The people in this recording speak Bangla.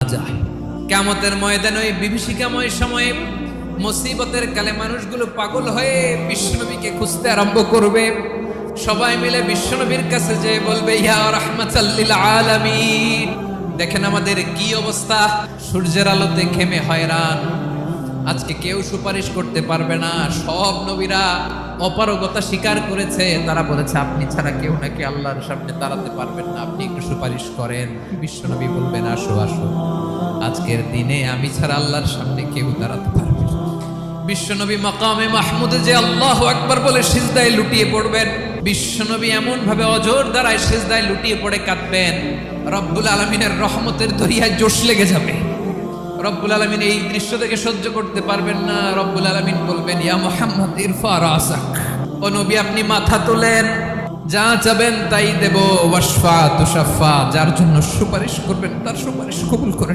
যায়। কিয়ামতের ময়দানে ওই বিভীষিকাময় সময়ে মুসিবতের কালে মানুষগুলো পাগল হয়ে বিশ্বনবীকে খুঁজতে আরম্ভ করবে। সবাই মিলে বিশ্বনবীর কাছে যেয়ে বলবে, ইয়া রাহমাতাল লিল আলামিন, দেখেন আমাদের কি অবস্থা, সূর্যের আলোতে ঘেমে হয়রান, আজকে কেউ সুপারিশ করতে পারবে না। সব নবীরা অপারগতা স্বীকার করেছে, তারা বলেছে আপনি ছাড়া কেউ নাকি আল্লাহর সামনে দাঁড়াতে পারবেন না, আপনি একটু সুপারিশ করেন। বিশ্বনবী বলবেন, আসো আসো, আজকের দিনে আমি ছাড়া আল্লাহর সামনে কেউ দাঁড়াতে পারবে না। বিশ্বনবী মাকামে মাহমুদে যে আল্লাহু আকবার বলে সিজদায় লুটিয়ে পড়বেন, বিশ্বনবী এমন ভাবে অজর দ্বারায় সিজদায় লুটিয়ে পড়ে কাঁদবেন, রব্বুল আলামিনের রহমতের দরিয়ায় জোশ লেগে যাবে। রব্বুল আলামিন এই দৃশ্য থেকে সহ্য করতে পারবেন না। রব্বুল আলামিন বলবেন, ইয়া মুহাম্মদ ইরফা রাসাক, ও নবী আপনি মাথা তোলেন, যা চাবেন তাই দেব, ওয়াশফা তুশাফা, যার জন্য সুপারিশ করবেন তার সুপারিশ কবুল করে